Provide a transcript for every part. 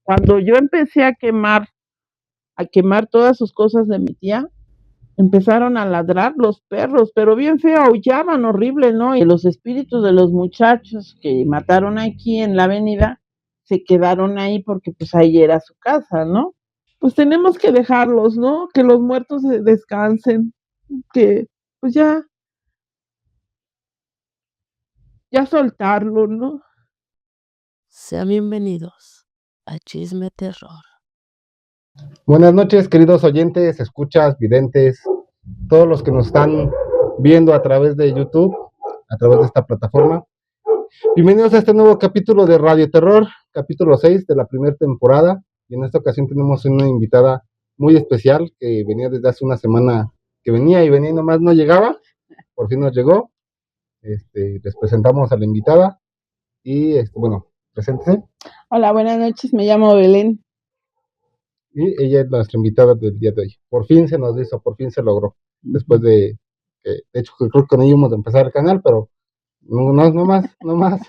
Cuando yo empecé a quemar todas sus cosas de mi tía, empezaron a ladrar los perros, pero bien feo, aullaban horrible, ¿no? Y los espíritus de los muchachos que mataron aquí en la avenida se quedaron ahí porque pues ahí era su casa, ¿no? Pues tenemos que dejarlos, ¿no? Que los muertos descansen, que pues ya soltarlo, ¿no? Sean bienvenidos a Chisme Terror. Buenas noches, queridos oyentes, escuchas, videntes, todos los que nos están viendo a través de YouTube, a través de esta plataforma. Bienvenidos a este nuevo capítulo de Radio Terror, capítulo 6 de la primera temporada. Y en esta ocasión tenemos una invitada muy especial que venía desde hace una semana, que venía y nomás no llegaba. Por fin nos llegó. Les presentamos a la invitada y, bueno, preséntese. Hola, buenas noches, me llamo Belén. Y ella es nuestra invitada del día de hoy. Por fin se nos hizo, por fin se logró. Después de hecho, creo que no íbamos a empezar el canal, pero no más,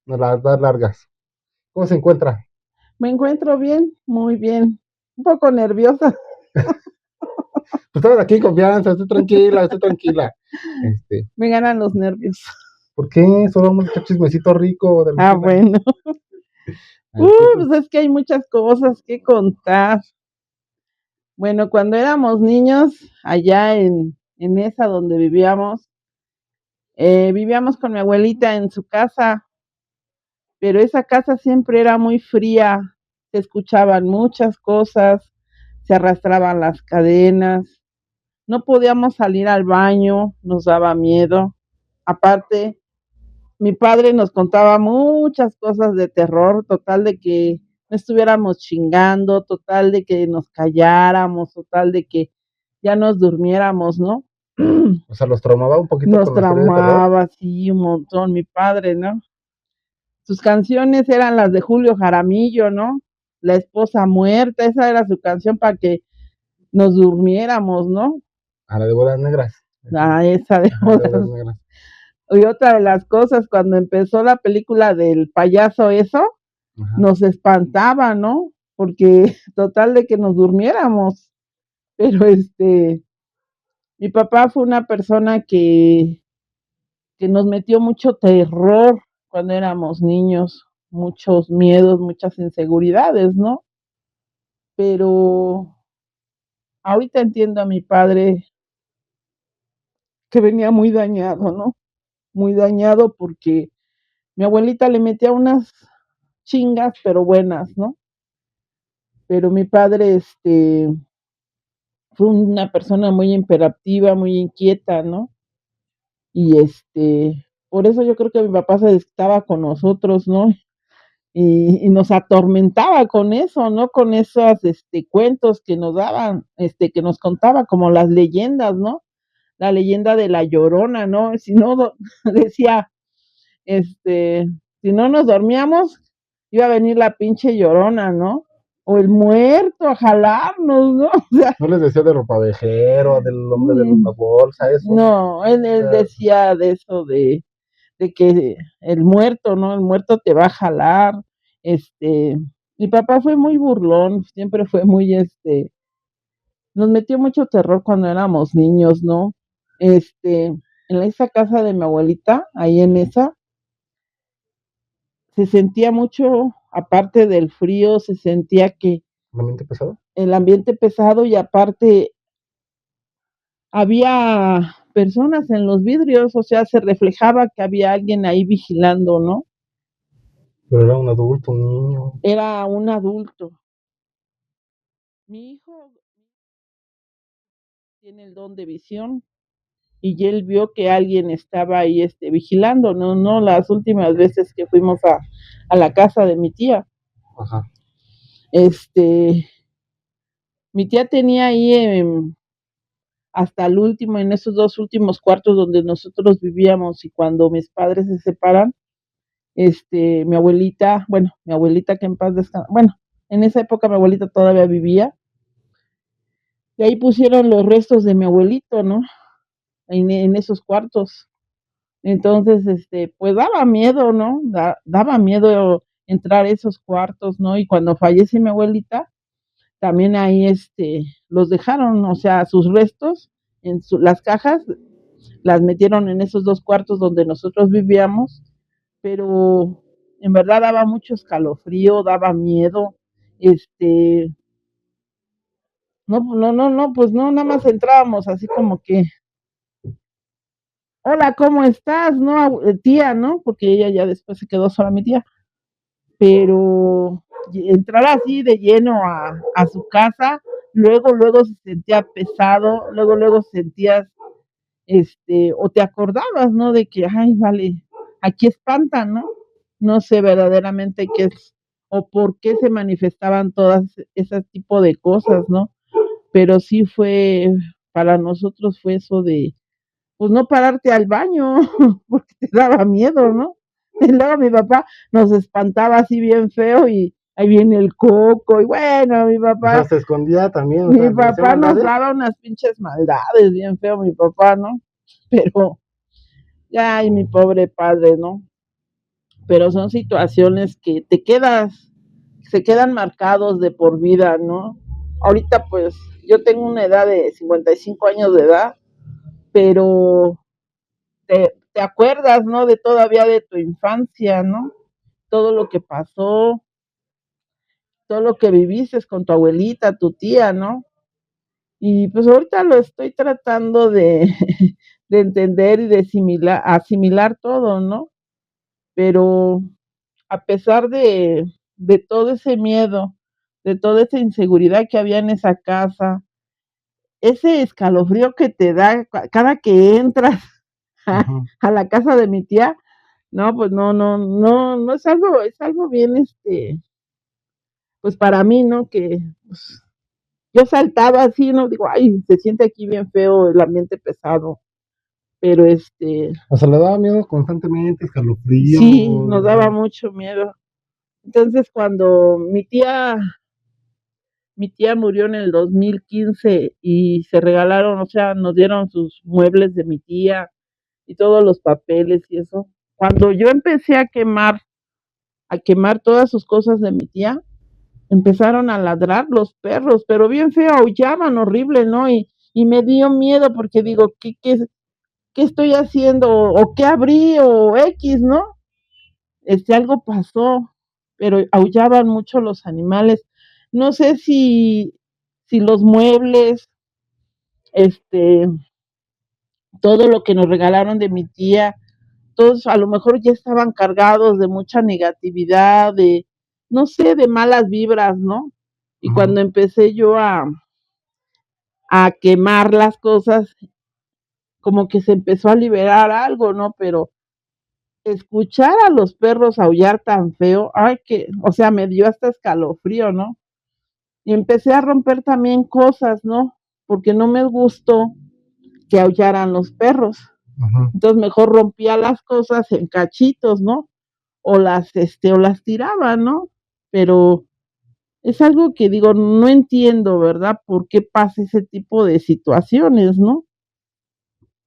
nos las da largas. ¿Cómo se encuentra? Me encuentro bien, muy bien. Un poco nerviosa. Pues estamos aquí en confianza, estoy tranquila. Me ganan los nervios. ¿Por qué? Solo vamos a echar chismecito rico. Bueno. Pues es que hay muchas cosas que contar. Bueno, cuando éramos niños, allá en esa donde vivíamos con mi abuelita en su casa, pero esa casa siempre era muy fría, se escuchaban muchas cosas, se arrastraban las cadenas, no podíamos salir al baño, nos daba miedo. Aparte, mi padre nos contaba muchas cosas de terror, total de que no estuviéramos chingando, total de que nos calláramos, total de que ya nos durmiéramos, ¿no? O sea, los traumaba un poquito. Nos traumaba, sí, un montón, mi padre, ¿no? Sus canciones eran las de Julio Jaramillo, ¿no? La esposa muerta, esa era su canción para que nos durmiéramos, ¿no? A la de bodas negras. Esa de bodas negras. Y otra de las cosas, cuando empezó la película del payaso eso, nos espantaba, ¿no? Porque total de que nos durmiéramos. Pero mi papá fue una persona que nos metió mucho terror cuando éramos niños, muchos miedos, muchas inseguridades, ¿no? Pero ahorita entiendo a mi padre que venía muy dañado, ¿no? Muy dañado porque mi abuelita le metía unas chingas, pero buenas, ¿no? Pero mi padre, fue una persona muy imperativa, muy inquieta, ¿no? Y por eso yo creo que mi papá se estaba con nosotros, ¿no? Y nos atormentaba con eso, ¿no? Con esos cuentos que nos daban, que nos contaba, como las leyendas, ¿no? La leyenda de la Llorona, ¿no? Si no, decía, si no nos dormíamos, iba a venir la pinche Llorona, ¿no? O el muerto a jalarnos, ¿no? O sea, no les decía de ropavejero, del hombre de la bolsa, eso. No, él decía de eso, de que el muerto, ¿no? El muerto te va a jalar. Mi papá fue muy burlón, siempre fue muy, nos metió mucho terror cuando éramos niños, ¿no? En esa casa de mi abuelita, ahí en esa, se sentía mucho, aparte del frío, se sentía que ¿El ambiente pesado? El ambiente pesado, y aparte había personas en los vidrios, o sea, se reflejaba que había alguien ahí vigilando, ¿no? Pero era un adulto, un niño. Era un adulto. Mi hijo tiene el don de visión y él vio que alguien estaba ahí vigilando, no las últimas veces que fuimos a la casa de mi tía. Ajá. Mi tía tenía ahí hasta el último, en esos 2 últimos cuartos donde nosotros vivíamos, y cuando mis padres se separan, mi abuelita que en paz descanse, bueno, en esa época mi abuelita todavía vivía, y ahí pusieron los restos de mi abuelito, ¿no? En esos cuartos. Entonces, pues daba miedo, ¿no? Daba miedo entrar a esos cuartos, ¿no? Y cuando fallece mi abuelita, también ahí los dejaron, o sea, sus restos las cajas las metieron en esos 2 cuartos donde nosotros vivíamos, pero en verdad daba mucho escalofrío, daba miedo, no, pues no, nada más entrábamos así como que, hola, ¿cómo estás? No, tía, ¿no? Porque ella ya después se quedó sola mi tía, pero entrar así de lleno a su casa, luego se sentía pesado, luego sentías, o te acordabas, ¿no? De que, ay, vale, aquí espantan, ¿no? No sé verdaderamente qué es o por qué se manifestaban todas ese tipo de cosas, ¿no? Pero sí para nosotros fue eso de, pues no pararte al baño, porque te daba miedo, ¿no? Y luego mi papá nos espantaba así bien feo y ahí viene el coco, y bueno, O sea, se escondía también, o mi sea, ¿le hacía papá nos maldades? daba unas pinches maldades, bien feo mi papá, ¿no? Pero, ya, y mi pobre padre, ¿no? Pero son situaciones que se quedan marcados de por vida, ¿no? Ahorita pues yo tengo una edad de 55 años de edad, pero te acuerdas, ¿no? De todavía de tu infancia, ¿no? Todo lo que pasó, todo lo que viviste con tu abuelita, tu tía, ¿no? Y pues ahorita lo estoy tratando de, de entender y de asimilar todo, ¿no? Pero a pesar de todo ese miedo, de toda esa inseguridad que había en esa casa, ese escalofrío que te da cada que entras a la casa de mi tía, no, pues no es algo bien, pues para mí, ¿no? Que pues, yo saltaba así, no digo, ay, se siente aquí bien feo, el ambiente pesado, pero O sea, le daba miedo constantemente, escalofrío. sí, nos daba mucho miedo. Entonces, cuando mi tía murió en el 2015 y se regalaron, o sea, nos dieron sus muebles de mi tía y todos los papeles y eso. Cuando yo empecé a quemar todas sus cosas de mi tía, empezaron a ladrar los perros, pero bien feo, aullaban horrible, ¿no? Y me dio miedo porque digo, ¿qué estoy haciendo? ¿O qué abrí? ¿O X, no? Algo pasó, pero aullaban mucho los animales. No sé si los muebles, este, todo lo que nos regalaron de mi tía, todos a lo mejor ya estaban cargados de mucha negatividad, no sé, de malas vibras, ¿no? Y cuando empecé yo a quemar las cosas, como que se empezó a liberar algo, ¿no? Pero escuchar a los perros aullar tan feo, ay, o sea, me dio hasta escalofrío, ¿no? Y empecé a romper también cosas, ¿no? Porque no me gustó que aullaran los perros. Entonces mejor rompía las cosas en cachitos, ¿no? O las tiraba, ¿no? Pero es algo que digo, no entiendo, ¿verdad? ¿Por qué pasa ese tipo de situaciones, no?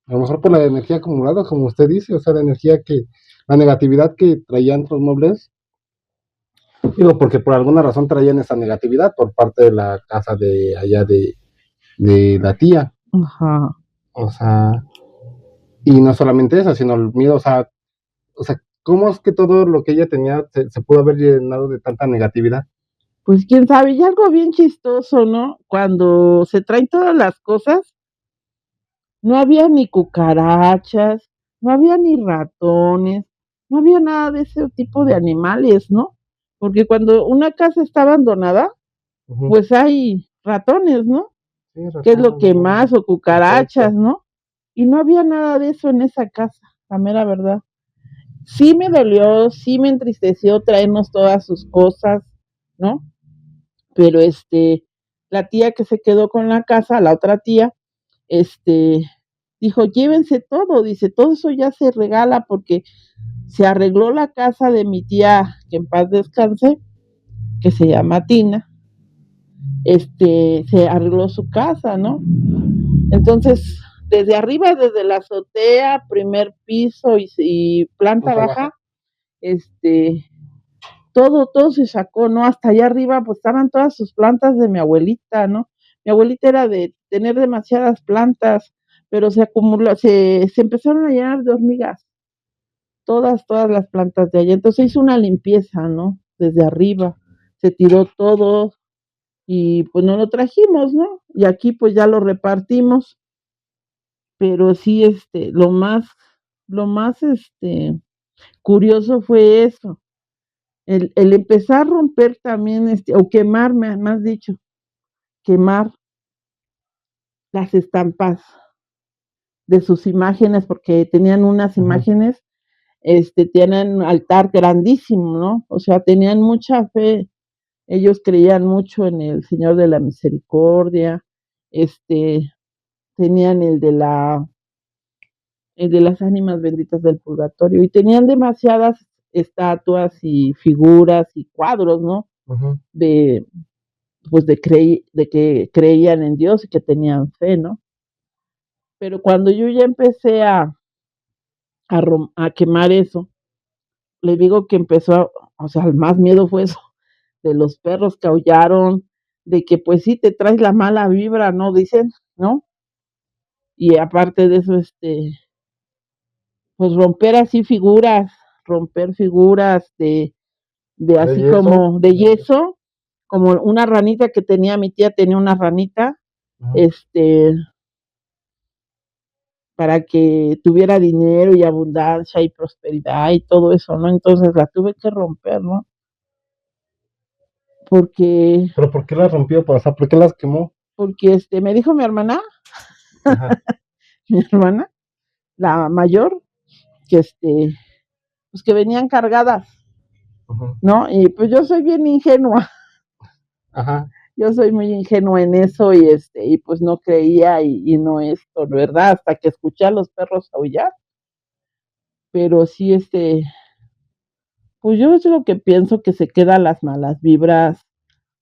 A lo mejor por la energía acumulada, como usted dice, o sea, la negatividad que traían los muebles, digo, porque por alguna razón traían esa negatividad por parte de la casa de allá de la tía. Ajá. O sea, y no solamente eso, sino el miedo, o sea, ¿cómo es que todo lo que ella tenía se pudo haber llenado de tanta negatividad? Pues quién sabe, y algo bien chistoso, ¿no? Cuando se traen todas las cosas, no había ni cucarachas, no había ni ratones, no había nada de ese tipo de animales, ¿no? Porque cuando una casa está abandonada, pues hay ratones, ¿no? Sí, ¿Qué es lo que ratones, más? O cucarachas, ¿no? Y no había nada de eso en esa casa, la mera verdad. Sí me dolió, sí me entristeció traernos todas sus cosas, ¿no? Pero la tía que se quedó con la casa, la otra tía, dijo, llévense todo, dice, todo eso ya se regala porque se arregló la casa de mi tía, que en paz descanse, que se llama Tina, se arregló su casa, ¿no? Entonces, desde arriba, desde la azotea, primer piso y planta baja, todo se sacó, ¿no? Hasta allá arriba, pues, estaban todas sus plantas de mi abuelita, ¿no? Mi abuelita era de tener demasiadas plantas, pero se empezaron a llenar de hormigas, todas las plantas de allá. Entonces, se hizo una limpieza, ¿no? Desde arriba, se tiró todo y, pues, nos lo trajimos, ¿no? Y aquí, pues, ya lo repartimos, pero sí, lo más curioso fue eso, el empezar a romper también, o quemar, más dicho, quemar las estampas de sus imágenes, porque tenían unas imágenes, tienen altar grandísimo, ¿no? O sea, tenían mucha fe, ellos creían mucho en el Señor de la Misericordia, este, tenían el de las ánimas benditas del purgatorio, y tenían demasiadas estatuas y figuras y cuadros, ¿no? Ujú. De, pues de que creían en Dios y que tenían fe, ¿no? Pero cuando yo ya empecé a quemar eso, le digo que o sea, el más miedo fue eso, de los perros que aullaron, de que pues sí te traes la mala vibra, ¿no? Dicen, ¿no? Y aparte de eso, pues romper figuras de ¿De así yeso? como de yeso, como una ranita que mi tía tenía una ranita, Ujú. este, para que tuviera dinero y abundancia y prosperidad y todo eso, ¿no? Entonces la tuve que romper, ¿no? Porque, ¿Pero por qué las rompió? O sea, ¿por qué las quemó? porque me dijo mi hermana, Ajá. mi hermana, la mayor, que pues que venían cargadas, Ujú. ¿no? Y pues yo soy bien ingenua, Ajá. yo soy muy ingenua en eso y pues no creía y no esto, ¿verdad? Hasta que escuché a los perros aullar, pero sí, pues yo es lo que pienso que se quedan las malas vibras,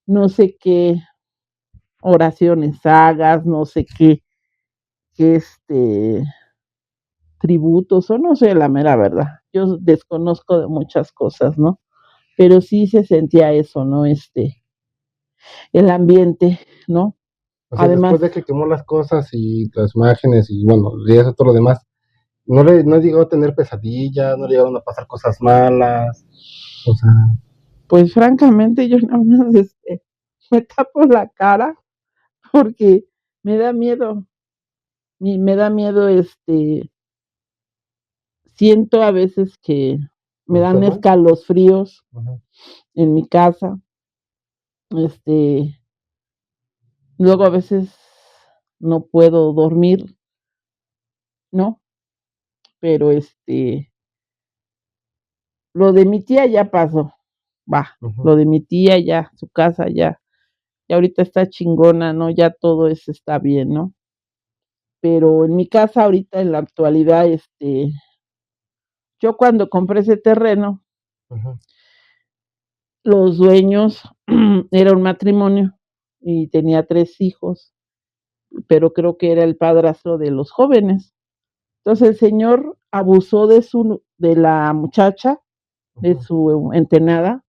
no sé qué oraciones hagas, no sé qué tributos, o no sé la mera verdad. Yo desconozco de muchas cosas, ¿no? Pero sí se sentía eso, ¿no? El ambiente, ¿no? O sea, Además, después de que quemó las cosas y las imágenes y bueno, y eso todo lo demás, no llegó a tener pesadillas, no le llegaron a pasar cosas malas. O sea, pues francamente yo nada más me tapo la cara porque me da miedo, me da miedo, siento a veces que me ¿lo dan observan? escalofríos Ajá. en mi casa, este, luego a veces no puedo dormir, ¿no? Pero lo de mi tía ya pasó, va, Ujú. lo de mi tía ya, su casa ya ahorita está chingona, ¿no? Ya todo eso está bien, ¿no? Pero en mi casa ahorita en la actualidad, yo cuando compré ese terreno, Ujú. los dueños era un matrimonio y tenía 3 hijos, pero creo que era el padrastro de los jóvenes. Entonces el señor abusó de la muchacha, de Ujú. su entenada,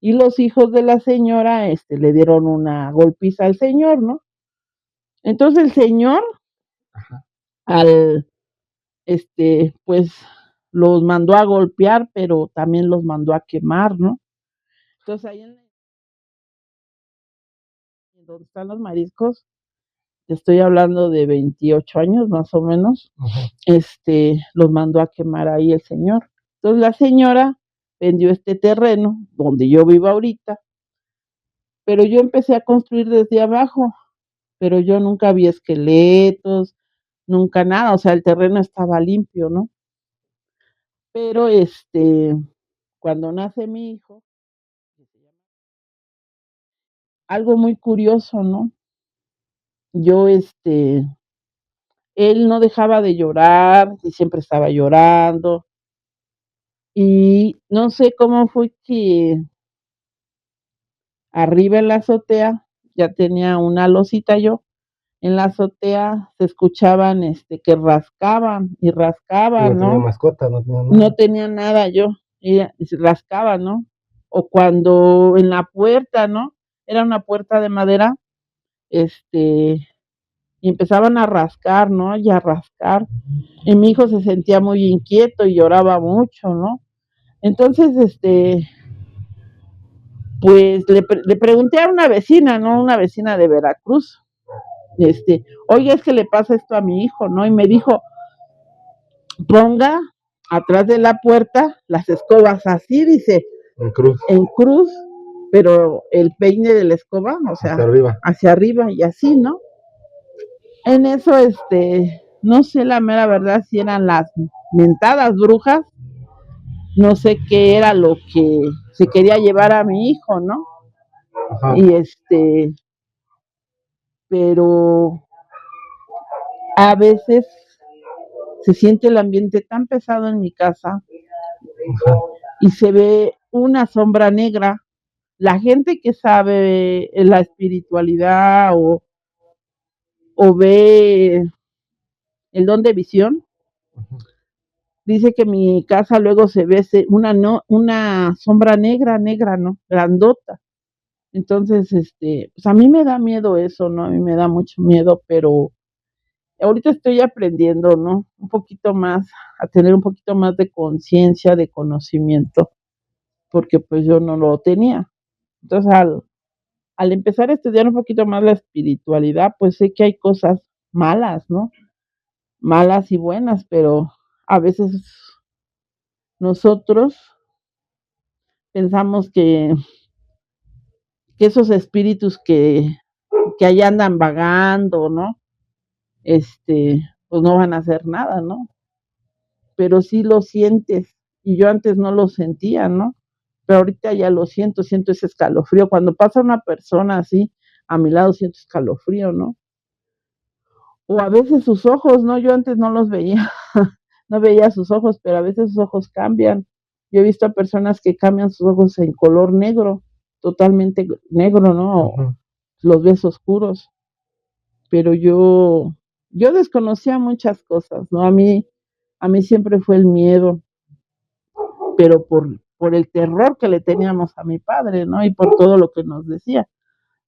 y los hijos de la señora, le dieron una golpiza al señor, ¿no? Entonces el señor, Ajá. al, pues, los mandó a golpear, pero también los mandó a quemar, ¿no? Entonces ahí en donde están los mariscos, estoy hablando de 28 años más o menos, Ujú. los mandó a quemar ahí el señor. Entonces la señora vendió este terreno donde yo vivo ahorita, pero yo empecé a construir desde abajo, pero yo nunca vi esqueletos, nunca nada, o sea, el terreno estaba limpio, ¿no? Pero cuando nace mi hijo, algo muy curioso, ¿no? Yo, él no dejaba de llorar y siempre estaba llorando. Y no sé cómo fue que arriba en la azotea, ya tenía una losita yo, en la azotea se escuchaban, que rascaban y Y no rascaban, tenía ¿no? mascota, no tenía No nada. tenía nada yo, y se rascaban, ¿no? o cuando en la puerta, ¿no? Era una puerta de madera, y empezaban a rascar, ¿no? Y a rascar. Y mi hijo se sentía muy inquieto y lloraba mucho, ¿no? Entonces, pues le pregunté a una vecina, ¿no? Una vecina de Veracruz, oye, es que le pasa esto a mi hijo, ¿no? Y me dijo, ponga atrás de la puerta las escobas así, dice, en cruz, pero el peine de la escoba, o sea, hacia arriba y así, ¿no? En eso, no sé la mera verdad si eran las mentadas brujas, no sé qué era lo que se quería llevar a mi hijo, ¿no? Ajá. Y pero a veces se siente el ambiente tan pesado en mi casa y se ve una sombra negra. La gente que sabe la espiritualidad o ve el don de visión, dice que mi casa luego se ve una sombra negra, ¿no? Grandota. Entonces, pues a mí me da miedo eso, ¿no? A mí me da mucho miedo, pero ahorita estoy aprendiendo, ¿no? Un poquito más, a tener un poquito más de conciencia, de conocimiento, porque pues yo no lo tenía. Entonces, al empezar a estudiar un poquito más la espiritualidad, pues sé que hay cosas malas, ¿no? Malas y buenas, pero a veces nosotros pensamos que esos espíritus que ahí andan vagando, ¿no? Pues no van a hacer nada, ¿no? Pero sí lo sientes, y yo antes no lo sentía, ¿no? Pero ahorita ya lo siento ese escalofrío. Cuando pasa una persona así a mi lado, siento escalofrío, ¿no? O a veces sus ojos, ¿no? Yo antes no los veía, no veía sus ojos, pero a veces sus ojos cambian. Yo he visto a personas que cambian sus ojos en color negro, totalmente negro, ¿no? Uh-huh. Los ves oscuros. Pero yo desconocía muchas cosas, ¿no? A mí siempre fue el miedo, pero por el terror que le teníamos a mi padre, ¿no? Y por todo lo que nos decía.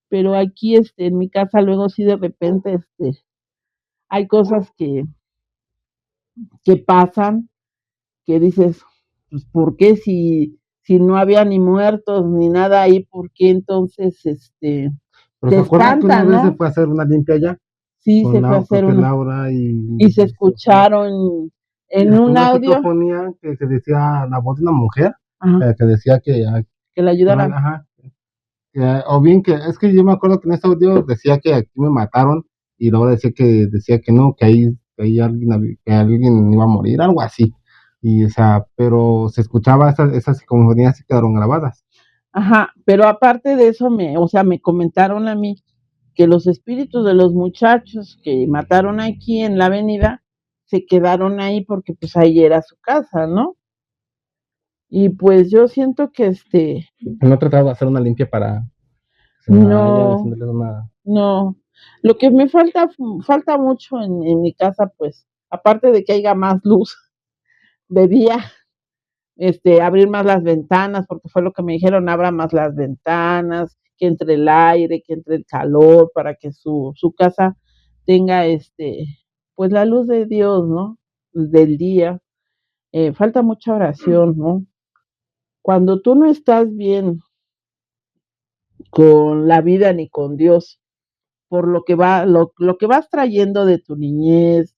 Pero aquí, en mi casa, luego sí de repente, hay cosas que pasan, que dices, pues, ¿por qué si no había ni muertos ni nada ahí, por qué entonces, Pero se acuerdan que una vez se fue a hacer una limpia allá? Sí, se fue a hacer una. Laura y se escucharon en un audio. Psicofonía que se decía la voz de una mujer, que decía que le ayudaran. Ajá. O bien que, es que yo me acuerdo que en este audio decía que aquí me mataron, y luego decía que no, que ahí alguien iba a morir, algo así. Y pero se escuchaba esas psicofonías y quedaron grabadas. Ajá, pero aparte de eso, me comentaron a mí que los espíritus de los muchachos que mataron aquí en la avenida se quedaron ahí porque pues ahí era su casa, ¿no? Y pues yo siento que ¿No he tratado de hacer una limpia para no, no. Lo que me falta mucho en mi casa, pues, aparte de que haya más luz de día, abrir más las ventanas, porque fue lo que me dijeron, abra más las ventanas, que entre el aire, que entre el calor, para que su casa tenga, pues la luz de Dios, ¿no? Del día. Falta mucha oración, ¿no? Cuando tú no estás bien con la vida ni con Dios, por lo que vas trayendo de tu niñez,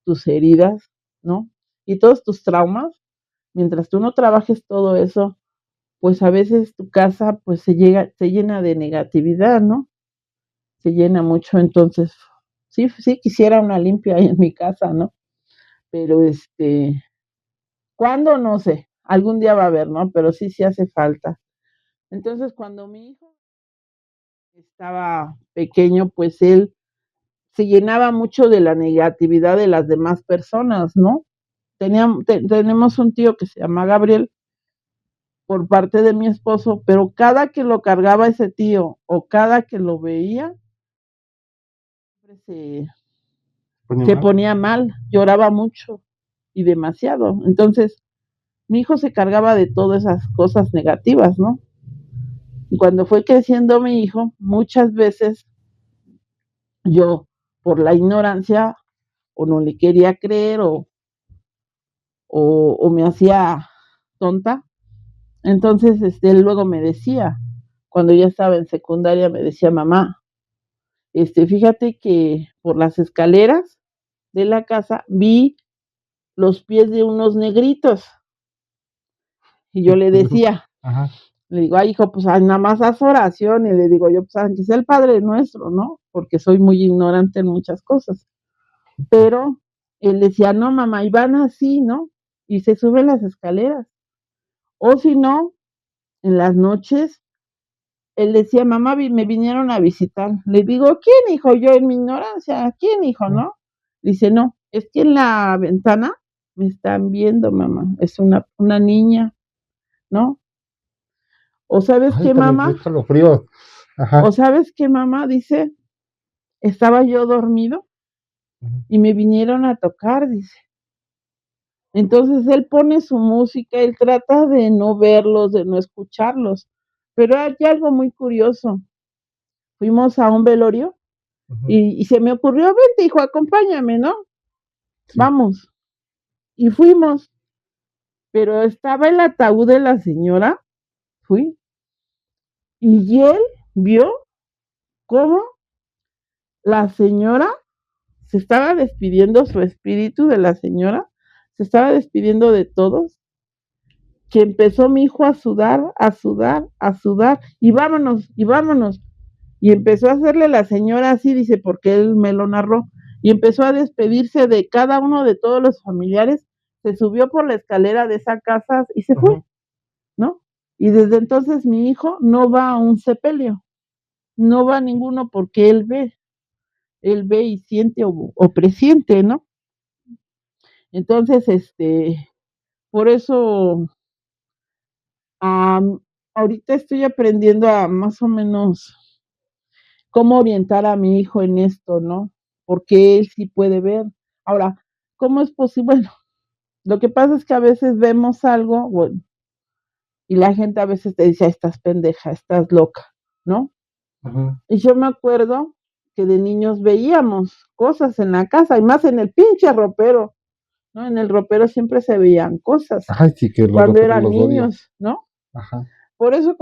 tus heridas, ¿no? Y todos tus traumas, mientras tú no trabajes todo eso, pues a veces tu casa pues se llena de negatividad, ¿no? Se llena mucho, entonces sí quisiera una limpia ahí en mi casa, ¿no? Pero ¿cuándo? No sé, algún día va a haber, ¿no? Pero sí hace falta. Entonces, cuando mi hijo estaba pequeño, pues él se llenaba mucho de la negatividad de las demás personas, ¿no? Tenemos un tío que se llama Gabriel, por parte de mi esposo, pero cada que lo cargaba ese tío o cada que lo veía, se ponía mal, lloraba mucho y demasiado. Entonces, mi hijo se cargaba de todas esas cosas negativas, ¿no? Y cuando fue creciendo mi hijo, muchas veces yo, por la ignorancia, o no le quería creer, o me hacía tonta. Entonces, él luego me decía, cuando ya estaba en secundaria, me decía, mamá, fíjate que por las escaleras de la casa vi los pies de unos negritos. Y yo le decía, Ajá. le digo, ay, hijo, pues nada más haz oración. Y le digo yo, pues aunque sea el Padre Nuestro, ¿no? Porque soy muy ignorante en muchas cosas. Pero él decía, no, mamá, y van así, ¿no? Y se suben las escaleras. O si no, en las noches, él decía, mamá, me vinieron a visitar. Le digo, ¿quién, hijo? Yo en mi ignorancia, ¿quién, hijo, no? Dice, no, es que en la ventana me están viendo, mamá. Es una niña, ¿no? ¿O sabes Ay, qué, mamá? escalofríos. Ajá. ¿O sabes qué, mamá? Dice, estaba yo dormido y me vinieron a tocar, dice. Entonces él pone su música, él trata de no verlos, de no escucharlos. Pero hay algo muy curioso. Fuimos a un velorio y se me ocurrió, vente, hijo, acompáñame, ¿no? Sí. Vamos. Y fuimos. Pero estaba el ataúd de la señora, fui, y él vio cómo la señora se estaba despidiendo, su espíritu de la señora, se estaba despidiendo de todos, que empezó mi hijo a sudar, a sudar, a sudar, y vámonos, y vámonos. Y empezó a hacerle la señora así, dice, porque él me lo narró, y empezó a despedirse de cada uno de todos los familiares, se subió por la escalera de esa casa y se fue, ¿no? Y desde entonces mi hijo no va a un sepelio, no va a ninguno porque él ve y siente o presiente, ¿no? Entonces, por eso, ahorita estoy aprendiendo a más o menos cómo orientar a mi hijo en esto, ¿no? Porque él sí puede ver. Ahora, ¿cómo es posible? Bueno, lo que pasa es que a veces vemos algo, bueno, y la gente a veces te dice, estás pendeja, estás loca, ¿no? Y yo me acuerdo que de niños veíamos cosas en la casa, y más en el pinche ropero, ¿no? En el ropero siempre se veían cosas. Ay, sí, que los cuando roperos eran los odio. niños, ¿no? Ajá. Por eso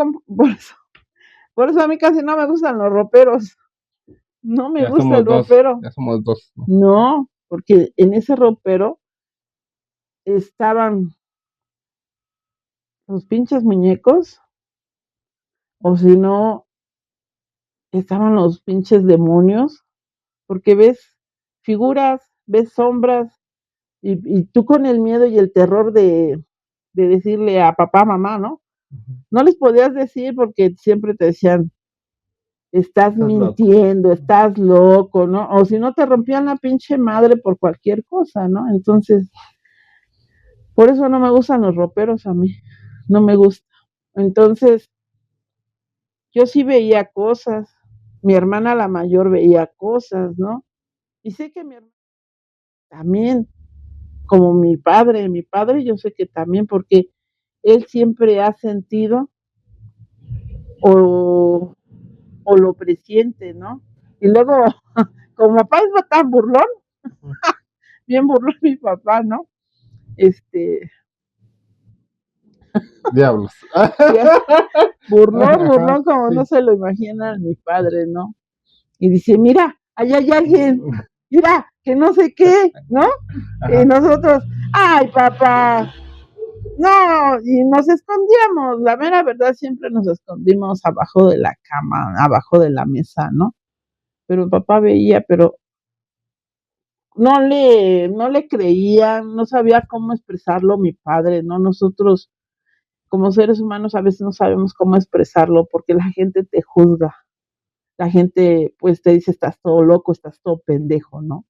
a mí casi no me gustan los roperos. No me Ya gusta somos el dos, ropero. ya somos dos, ¿no? No, porque en ese ropero estaban los pinches muñecos, o si no, estaban los pinches demonios, porque ves figuras, ves sombras, y tú con el miedo y el terror de decirle a papá, mamá, ¿no? No les podías decir porque siempre te decían, estás mintiendo, estás loco, ¿no? O si no te rompían la pinche madre por cualquier cosa, ¿no? Entonces, por eso no me gustan los roperos a mí, no me gusta. Entonces, yo sí veía cosas, mi hermana la mayor veía cosas, ¿no? Y sé que mi hermana también, como mi padre yo sé que también, porque él siempre ha sentido o, o lo presiente, ¿no? Y luego, como papá es tan burlón, bien burlón mi papá, ¿no? Diablos. burlón, como sí. no se lo imagina mi padre, ¿no? Y dice, mira, allá hay alguien, mira, que no sé qué, ¿no? Ajá. Y nosotros, ay, papá, no, y nos escondíamos, la mera verdad siempre nos escondimos abajo de la cama, abajo de la mesa, ¿no? Pero papá veía, pero no le creía, no sabía cómo expresarlo mi padre, ¿no? Nosotros como seres humanos a veces no sabemos cómo expresarlo porque la gente te juzga, la gente pues te dice estás todo loco, estás todo pendejo, ¿no?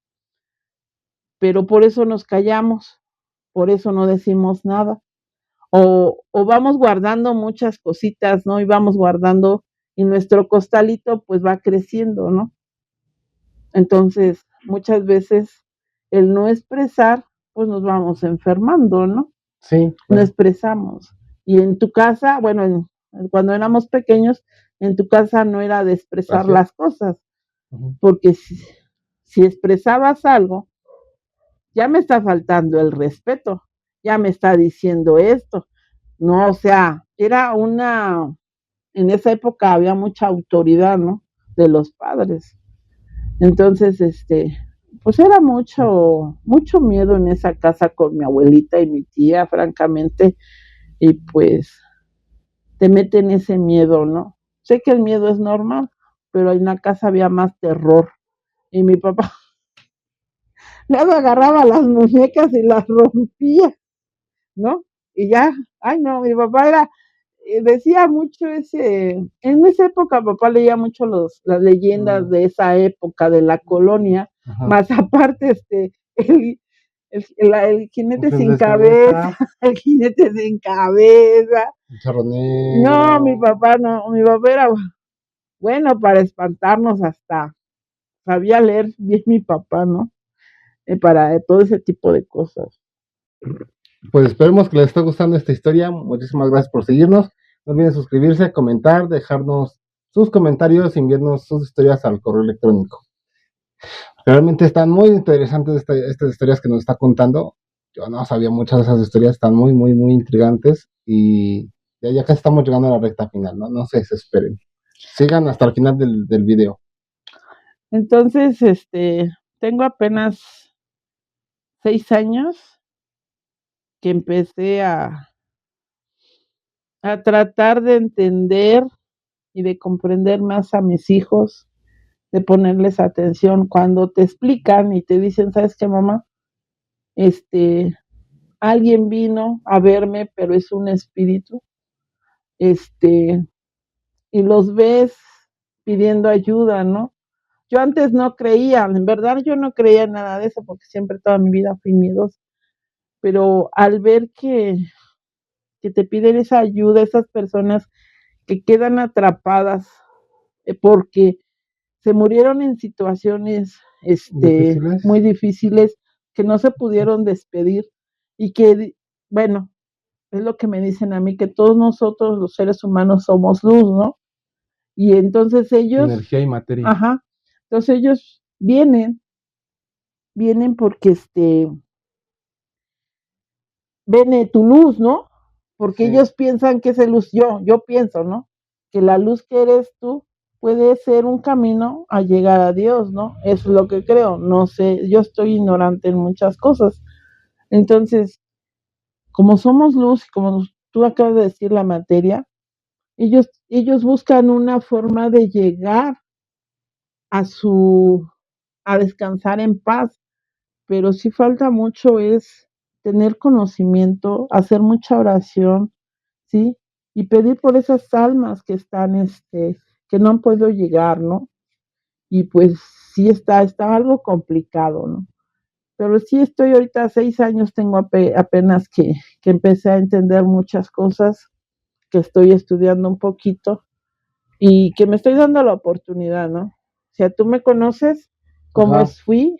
Pero por eso nos callamos, por eso no decimos nada. O vamos guardando muchas cositas, ¿no? Y vamos guardando y nuestro costalito pues va creciendo, ¿no? Entonces, muchas veces el no expresar, pues nos vamos enfermando, ¿no? Sí. Lo expresamos. Y en tu casa, bueno, cuando éramos pequeños, en tu casa no era de expresar las cosas, porque si expresabas algo, ya me está faltando el respeto, ya me está diciendo esto. No, o sea, en esa época había mucha autoridad, ¿no? De los padres. Entonces, pues era mucho miedo en esa casa con mi abuelita y mi tía, francamente, y pues te meten ese miedo, ¿no? Sé que el miedo es normal, pero en la casa había más terror. Y mi papá luego agarraba las muñecas y las rompía, ¿no? Y ya, ay no, mi papá decía mucho en esa época papá leía mucho las leyendas de esa época de la colonia, más aparte el jinete sin cabeza, el jinete sin cabeza. El Charro Negro. No, mi papá era bueno para espantarnos, hasta sabía leer bien mi papá, ¿no? Para todo ese tipo de cosas. Pues esperemos que les esté gustando esta historia. Muchísimas gracias por seguirnos. No olviden suscribirse, comentar, dejarnos sus comentarios y enviarnos sus historias al correo electrónico. Realmente están muy interesantes estas historias que nos está contando. Yo no sabía muchas de esas historias, están muy, muy, muy intrigantes y ya casi estamos llegando a la recta final, ¿no? No se desesperen. Sigan hasta el final del video. Entonces, tengo apenas 6 años que empecé a tratar de entender y de comprender más a mis hijos, de ponerles atención cuando te explican y te dicen, ¿sabes qué, mamá? Alguien vino a verme, pero es un espíritu, y los ves pidiendo ayuda, ¿no? Yo antes no creía, en verdad yo no creía en nada de eso, porque siempre toda mi vida fui miedosa, pero al ver que te piden esa ayuda, esas personas que quedan atrapadas porque se murieron en situaciones ¿Difíciles? muy difíciles, que no se pudieron despedir y que, bueno, es lo que me dicen a mí, que todos nosotros los seres humanos somos luz, ¿no? Y entonces ellos, energía y materia. Ajá, entonces ellos vienen porque ven tu luz, ¿no? Porque Sí. ellos piensan que esa luz, yo pienso, ¿no? Que la luz que eres tú puede ser un camino a llegar a Dios, ¿no? Es lo que creo, no sé, yo estoy ignorante en muchas cosas. Entonces, como somos luz y como tú acabas de decir la materia, ellos buscan una forma de llegar a a descansar en paz, pero sí falta mucho es tener conocimiento, hacer mucha oración, ¿sí? Y pedir por esas almas que están, que no han podido llegar, ¿no? Y pues sí está algo complicado, ¿no? Pero sí estoy ahorita 6 años, tengo apenas que empecé a entender muchas cosas, que estoy estudiando un poquito y que me estoy dando la oportunidad, ¿no? O sea, tú me conoces cómo fui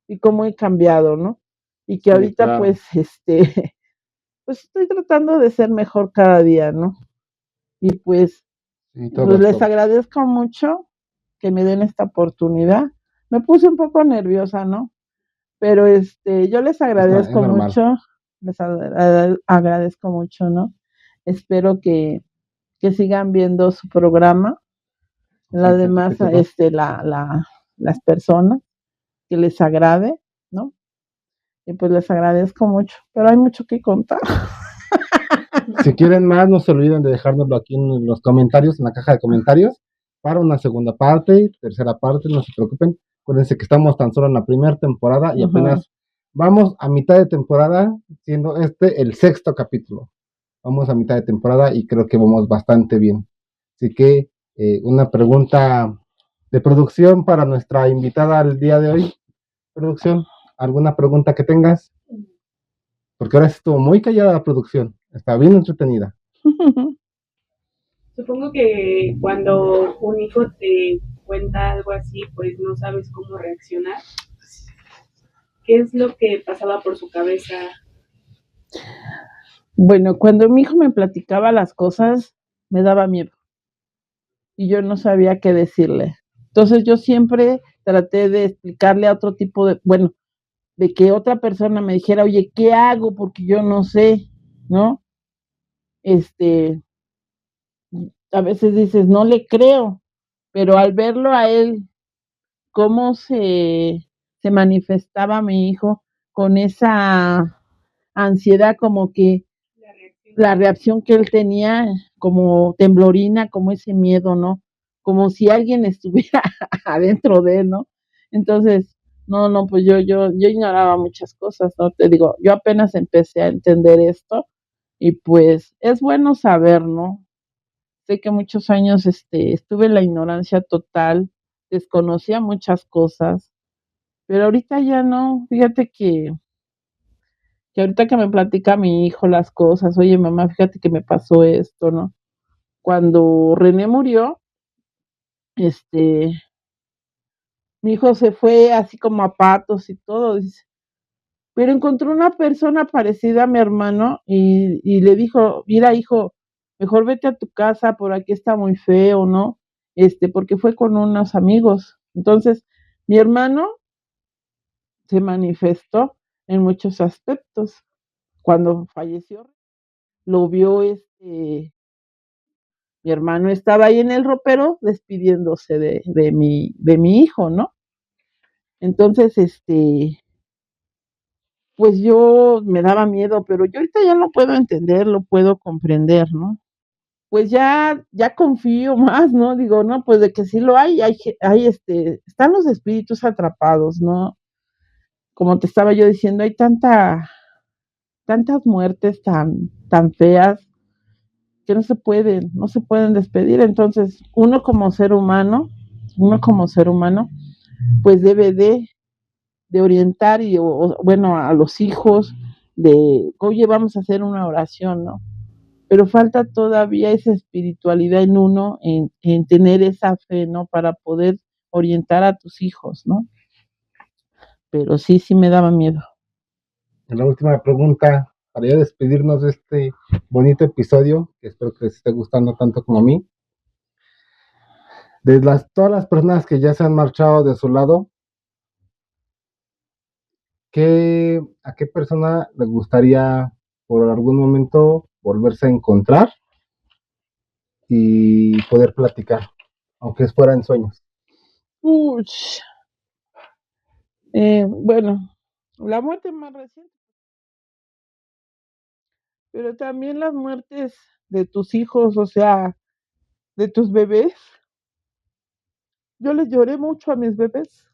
y cómo he cambiado, ¿no? Y que Sí, ahorita claro. pues, pues estoy tratando de ser mejor cada día, ¿no? Y pues, Sí, pues les agradezco mucho que me den esta oportunidad. Me puse un poco nerviosa, ¿no? Pero yo les agradezco mucho, les agradezco mucho, ¿no? Espero que sigan viendo su programa, las demás, las personas, que les agrade, ¿no? Y pues les agradezco mucho, pero hay mucho que contar. Si quieren más, no se olviden de dejárnoslo aquí en los comentarios, en la caja de comentarios, para una segunda parte, tercera parte, no se preocupen. Acuérdense que estamos tan solo en la primera temporada y apenas vamos a mitad de temporada, siendo el 6º capítulo. Vamos a mitad de temporada y creo que vamos bastante bien. Así que una pregunta de producción para nuestra invitada al día de hoy. Producción, ¿alguna pregunta que tengas? Porque ahora estuvo muy callada la producción, está bien entretenida. Supongo que cuando un hijo te cuenta algo así, pues no sabes cómo reaccionar. ¿Qué es lo que pasaba por su cabeza? Bueno, cuando mi hijo me platicaba las cosas, me daba miedo y yo no sabía qué decirle. Entonces yo siempre traté de explicarle a otro tipo de que otra persona me dijera, oye, ¿qué hago? Porque yo no sé, ¿no? Este, a veces dices, no le creo, pero al verlo a él, cómo se manifestaba mi hijo con esa ansiedad, como que la reacción que él tenía, como temblorina, como ese miedo, ¿no? Como si alguien estuviera adentro de él, ¿no? Entonces, no, pues yo ignoraba muchas cosas, ¿no? Te digo, yo apenas empecé a entender esto y pues es bueno saber, ¿no? Sé que muchos años estuve en la ignorancia total, desconocía muchas cosas, pero ahorita ya no, fíjate que ahorita que me platica mi hijo las cosas, oye mamá, fíjate que me pasó esto, ¿no? Cuando René murió, este, mi hijo se fue así como a patos y todo, dice, pero encontró una persona parecida a mi hermano y le dijo, mira hijo, mejor vete a tu casa, por aquí está muy feo, ¿no? Porque fue con unos amigos. Entonces, mi hermano se manifestó en muchos aspectos. Cuando falleció, lo vio mi hermano estaba ahí en el ropero despidiéndose de mi hijo, ¿no? Entonces, pues yo me daba miedo, pero yo ahorita ya lo puedo entender, lo puedo comprender, ¿no? Pues ya confío más, ¿no? Digo, no, pues de que sí lo están los espíritus atrapados, ¿no? Como te estaba yo diciendo, hay tantas muertes tan feas que no se pueden despedir. Entonces, uno como ser humano, pues debe de orientar bueno, a los hijos oye, vamos a hacer una oración, ¿no? Pero falta todavía esa espiritualidad en uno, en tener esa fe, ¿no? Para poder orientar a tus hijos, ¿no? Pero sí me daba miedo. La última pregunta, para ya despedirnos de este bonito episodio, que espero que les esté gustando tanto como a mí. De todas las personas que ya se han marchado de su lado, ¿a qué persona le gustaría por algún momento volverse a encontrar y poder platicar, aunque fuera en sueños? Uch, bueno, la muerte más reciente, pero también las muertes de tus hijos, o sea, de tus bebés. Yo les lloré mucho a mis bebés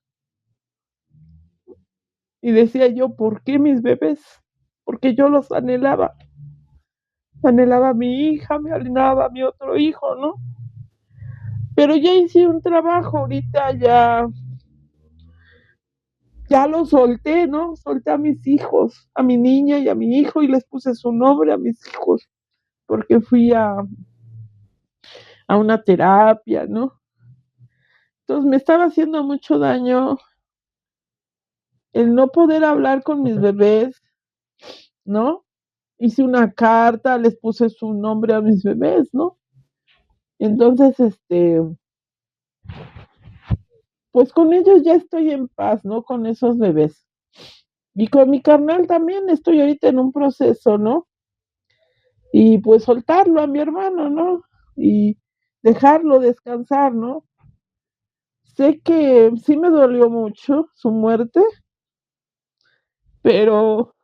y decía yo, ¿por qué mis bebés? Porque yo los anhelaba. Anhelaba a mi hija, me anhelaba a mi otro hijo, ¿no? Pero ya hice un trabajo, ahorita ya lo solté, ¿no? Solté a mis hijos, a mi niña y a mi hijo y les puse su nombre a mis hijos, porque fui a una terapia, ¿no? Entonces me estaba haciendo mucho daño el no poder hablar con mis bebés, ¿no? Hice una carta, les puse su nombre a mis bebés, ¿no? Entonces, pues con ellos ya estoy en paz, ¿no? Con esos bebés. Y con mi carnal también estoy ahorita en un proceso, ¿no? Y pues soltarlo a mi hermano, ¿no? Y dejarlo descansar, ¿no? Sé que sí me dolió mucho su muerte, pero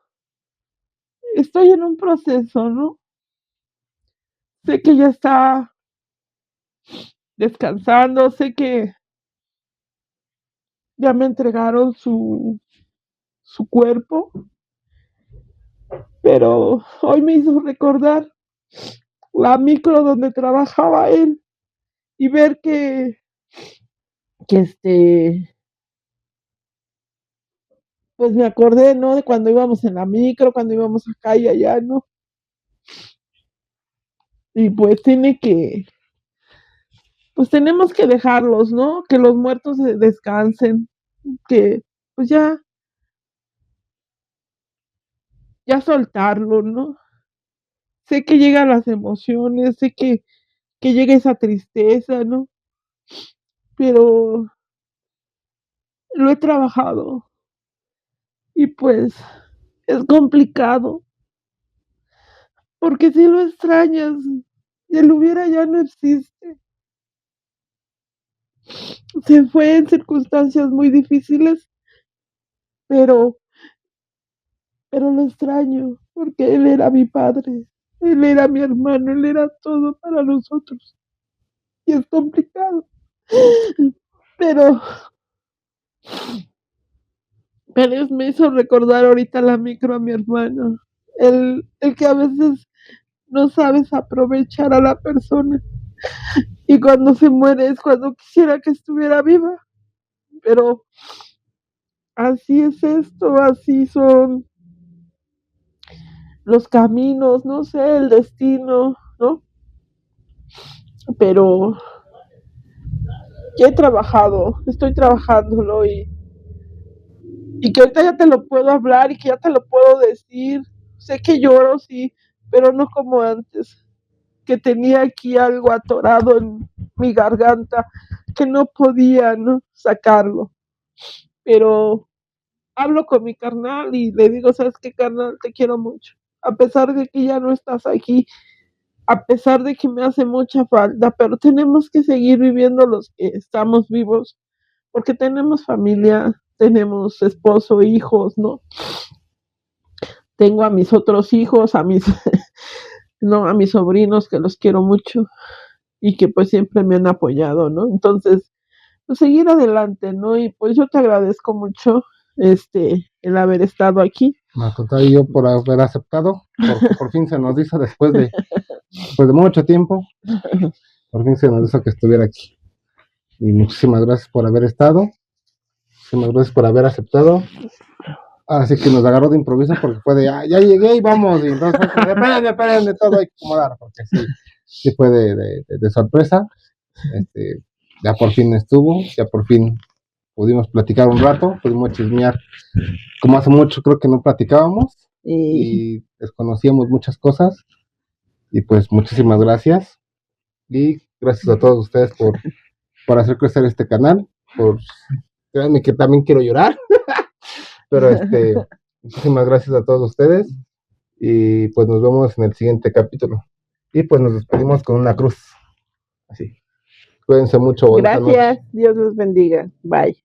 estoy en un proceso, ¿no? Sé que ya está descansando, sé que ya me entregaron su cuerpo, pero hoy me hizo recordar la micro donde trabajaba él y ver que pues me acordé, ¿no? De cuando íbamos en la micro, cuando íbamos acá y allá, ¿no? Y pues pues tenemos que dejarlos, ¿no? Que los muertos descansen, que pues ya soltarlo, ¿no? sé que llegan las emociones, sé que llega esa tristeza, ¿no? Pero lo he trabajado y pues es complicado, porque si lo extrañas, y el hubiera ya no existe. Se fue en circunstancias muy difíciles, pero lo extraño, porque él era mi padre, él era mi hermano, él era todo para nosotros. Y es complicado. Pero Pérez me hizo recordar ahorita la micro a mi hermano. El que a veces no sabes aprovechar a la persona. Y cuando se muere es cuando quisiera que estuviera viva. Pero así es esto, así son los caminos, no sé, el destino, ¿no? Pero ya he trabajado, estoy trabajándolo y que ahorita ya te lo puedo hablar y que ya te lo puedo decir. Sé que lloro, sí, pero no como antes, que tenía aquí algo atorado en mi garganta, que no podía, ¿no?, sacarlo. Pero hablo con mi carnal y le digo, ¿sabes qué, carnal? Te quiero mucho. A pesar de que ya no estás aquí, a pesar de que me hace mucha falta, pero tenemos que seguir viviendo los que estamos vivos, porque tenemos familia, tenemos esposo, hijos, ¿no? Tengo a mis otros hijos, no, a mis sobrinos que los quiero mucho y que pues siempre me han apoyado, ¿no? Entonces, pues seguir adelante, ¿no? Y pues yo te agradezco mucho el haber estado aquí. Al contrario, yo por haber aceptado, porque por fin se nos hizo después de mucho tiempo, por fin se nos hizo que estuviera aquí. Y muchísimas gracias por haber estado, muchísimas gracias por haber aceptado. Así que nos agarró de improviso porque fue de, ya llegué y vamos, y entonces, espérenme, todo hay que acomodar, porque sí fue de sorpresa. Ya por fin estuvo, ya por fin pudimos platicar un rato, pudimos chismear, como hace mucho creo que no platicábamos, y desconocíamos muchas cosas, y pues muchísimas gracias, y gracias a todos ustedes por hacer crecer este canal, créanme que también quiero llorar, pero muchísimas gracias a todos ustedes, y pues nos vemos en el siguiente capítulo, y pues nos despedimos con una cruz, así, cuídense mucho. Gracias, Dios los bendiga, bye.